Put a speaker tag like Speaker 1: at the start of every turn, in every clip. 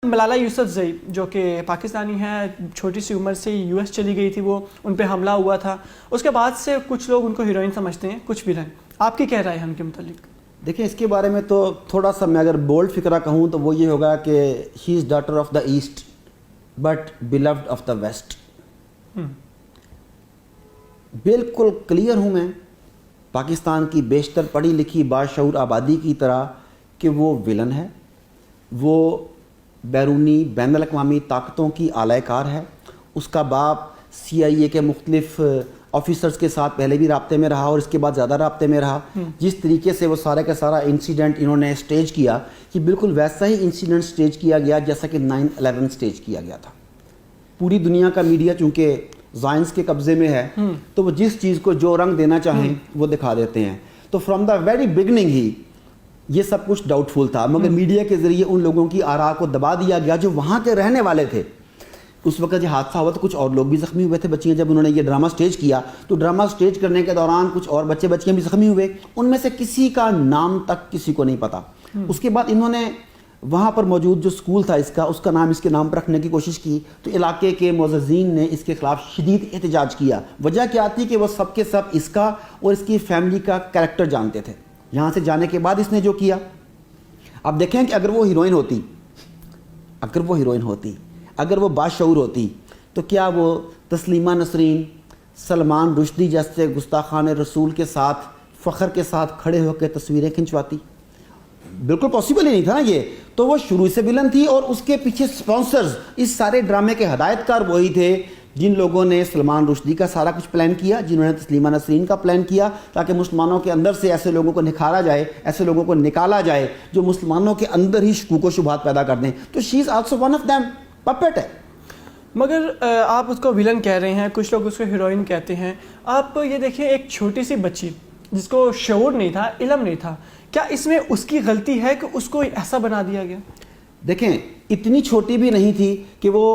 Speaker 1: ملالہ یوسفزئی جو کہ پاکستانی ہیں، چھوٹی سی عمر سے US چلی گئی تھی، وہ ان پہ حملہ ہوا تھا، اس کے بعد سے کچھ لوگ ان کو ہیروئن سمجھتے ہیں، کچھ ولن. آپ کی کیا رائے ہے ان کے متعلق؟
Speaker 2: دیکھیں اس کے بارے میں تو تھوڑا سا میں اگر بولڈ فکرہ کہوں تو وہ یہ ہوگا کہ he is daughter of the east but beloved of the west. بالکل کلیئر ہوں میں پاکستان کی بیشتر پڑھی لکھی باشعور آبادی کی طرح کہ وہ ولن ہے، وہ بیرونی بین الاقوامی طاقتوں کی اعلی کار ہے. اس کا باپ CIA کے مختلف آفیسرز کے ساتھ پہلے بھی رابطے میں رہا اور اس کے بعد زیادہ رابطے میں رہا. جس طریقے سے وہ سارا کا سارا انسیڈنٹ انہوں نے سٹیج کیا کہ بالکل ویسا ہی انسیڈنٹ سٹیج کیا گیا جیسا کہ 9/11 سٹیج کیا گیا تھا. پوری دنیا کا میڈیا چونکہ زائنس کے قبضے میں ہے تو وہ جس چیز کو جو رنگ دینا چاہیں وہ دکھا دیتے ہیں. تو فرام دا ویری بگننگ ہی یہ سب کچھ ڈاؤٹ فل تھا، مگر میڈیا کے ذریعے ان لوگوں کی آراء کو دبا دیا گیا جو وہاں کے رہنے والے تھے. اس وقت یہ حادثہ ہوا تو کچھ اور لوگ بھی زخمی ہوئے تھے. بچیاں جب انہوں نے یہ ڈرامہ سٹیج کیا تو ڈرامہ سٹیج کرنے کے دوران کچھ اور بچے بچیاں بھی زخمی ہوئے، ان میں سے کسی کا نام تک کسی کو نہیں پتا. اس کے بعد انہوں نے وہاں پر موجود جو اسکول تھا اس کا نام اس کے نام پر رکھنے کی کوشش کی تو علاقے کے معززین نے اس کے خلاف شدید احتجاج کیا. وجہ کیا تھی کہ وہ سب کے سب اس کا اور اس کی فیملی کا کریکٹر جانتے تھے. یہاں سے جانے کے بعد اس نے جو کیا، اب دیکھیں کہ اگر وہ ہیروئن ہوتی اگر وہ باشعور ہوتی تو کیا وہ تسلیمہ نسرین، سلمان رشدی جیسے گستاخان رسول کے ساتھ فخر کے ساتھ کھڑے ہو کے تصویریں کھنچواتی؟ بالکل پاسبل ہی نہیں تھا نا یہ. تو وہ شروع سے ولن تھی اور اس کے پیچھے سپانسرز اس سارے ڈرامے کے ہدایت کار وہی تھے جن لوگوں نے سلمان رشدی کا سارا کچھ پلان کیا، جنہوں نے تسلیمہ نسرین کا پلان کیا تاکہ مسلمانوں کے اندر سے ایسے لوگوں کو نکھارا جائے، ایسے لوگوں کو نکالا جائے جو مسلمانوں کے اندر ہی شکوک و شبہات پیدا کر دیں. تو she is also one of them, puppet ہے.
Speaker 1: مگر آپ اس کو ولن کہہ رہے ہیں، کچھ لوگ اس کو ہیروئن کہتے ہیں. آپ یہ دیکھیں ایک چھوٹی سی بچی جس کو شعور نہیں تھا، علم نہیں تھا، کیا اس میں اس کی غلطی ہے کہ اس کو ایسا بنا دیا گیا؟
Speaker 2: دیکھیں اتنی چھوٹی بھی نہیں تھی کہ وہ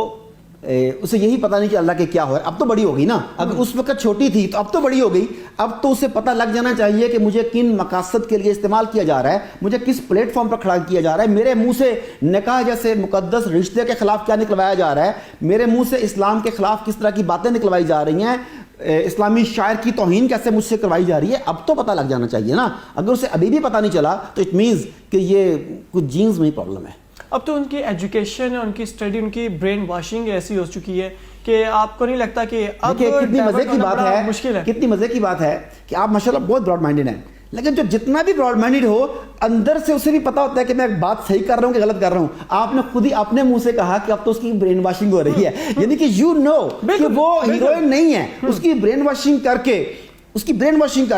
Speaker 2: اسے یہی پتہ نہیں کہ اللہ کے کیا ہو ہے. اب تو بڑی ہو گئی نا، اگر اس وقت چھوٹی تھی تو اب تو بڑی ہو گئی. اب تو اسے پتہ لگ جانا چاہیے کہ مجھے کن مقاصد کے لیے استعمال کیا جا رہا ہے، مجھے کس پلیٹ فارم پر کھڑا کیا جا رہا ہے، میرے منہ سے نکاح جیسے مقدس رشتے کے خلاف کیا نکلوایا جا رہا ہے، میرے منہ سے اسلام کے خلاف کس طرح کی باتیں نکلوائی جا رہی ہیں، اسلامی شاعر کی توہین کیسے مجھ سے کروائی جا رہی ہے. اب تو پتہ لگ جانا چاہیے نا. اگر اسے ابھی بھی پتہ نہیں چلا تو اٹ مینز کہ یہ کچھ جینز میں ہی پرابلم ہے.
Speaker 1: اب تو ان کی ایجوکیشن، ان کی اسٹڈی، ان کی برین واشنگ ایسی ہو چکی ہے کہ آپ کو نہیں لگتا کہ اب
Speaker 2: کتنی مزے کی بات ہے،
Speaker 1: مشکل ہے.
Speaker 2: کتنی مزے کی بات ہے کہ آپ ماشاءاللہ بہت براڈ مائنڈڈ ہیں، لیکن جو جتنا بھی براڈ مائنڈڈ ہو اندر سے اسے بھی پتا ہوتا ہے کہ میں بات صحیح کر رہا ہوں کہ غلط کر رہا ہوں. آپ نے خود ہی اپنے منہ سے کہا کہ اب تو اس کی برین واشنگ ہو رہی ہے، یعنی کہ یو نو کہ وہ ہیروئن نہیں ہے. اس کی برین واشنگ کر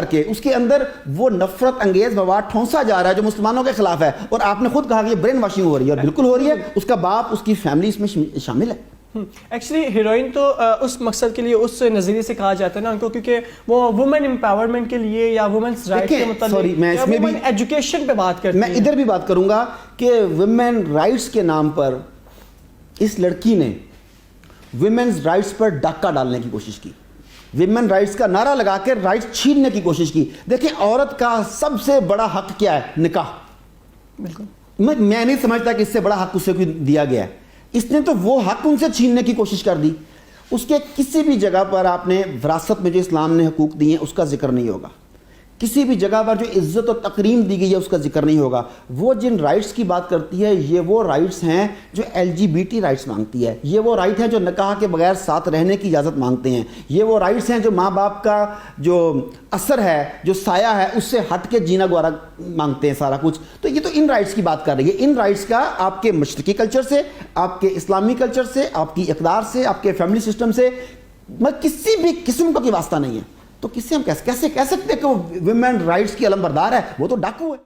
Speaker 2: کے اس کے اندر وہ نفرت انگیز مواد ٹھونسا جا رہا ہے جو مسلمانوں کے خلاف ہے، اور آپ نے خود کہا کہ یہ برین واشنگ ہو رہی ہے، اور بالکل ہو رہی ہے. اس کا باپ، اس کی فیملی اس میں شامل ہے.
Speaker 1: ایکچولی ہیروئن تو اس مقصد کے لیے، اس نظریے سے کہا جاتا ہے نا ان کو، کیونکہ وہ وومن امپاورمنٹ کے لیے یا وومنس رائٹ کے متعلق
Speaker 2: میں اس میں بھی
Speaker 1: ایجوکیشن پہ بات کرتے ہیں.
Speaker 2: میں ادھر بھی بات کروں گا کہ ویمن رائٹس کے نام پر اس لڑکی نے ویمنز رائٹس پر ڈاکہ ڈالنے کی کوشش کی، ویمن رائٹس کا نعرہ لگا کے رائٹس چھیننے کی کوشش کی. دیکھیں عورت کا سب سے بڑا حق کیا ہے؟ نکاح.
Speaker 1: بالکل
Speaker 2: میں نہیں سمجھتا کہ اس سے بڑا حق اسے کوئی دیا گیا ہے. اس نے تو وہ حق ان سے چھیننے کی کوشش کر دی. اس کے کسی بھی جگہ پر آپ نے وراثت میں جو اسلام نے حقوق دیے ہیں اس کا ذکر نہیں ہوگا. کسی بھی جگہ پر جو عزت و تکریم دی گئی ہے اس کا ذکر نہیں ہوگا. وہ جن رائٹس کی بات کرتی ہے یہ وہ رائٹس ہیں جو LGBT رائٹس مانگتی ہے. یہ وہ رائٹ ہیں جو نکاح کے بغیر ساتھ رہنے کی اجازت مانگتے ہیں. یہ وہ رائٹس ہیں جو ماں باپ کا جو اثر ہے، جو سایہ ہے، اس سے ہٹ کے جینا گوارا مانگتے ہیں سارا کچھ. تو یہ تو ان رائٹس کی بات کر رہی ہے. ان رائٹس کا آپ کے مشرقی کلچر سے، آپ کے اسلامی کلچر سے، آپ کی اقدار سے، آپ کے فیملی سسٹم سے کسی بھی قسم کا کوئی واسطہ نہیں ہے. تو کس سے ہم کیسے کہہ سکتے ہیں کہ وہ ویمن رائٹس کی علم بردار ہے؟ وہ تو ڈاکو ہے.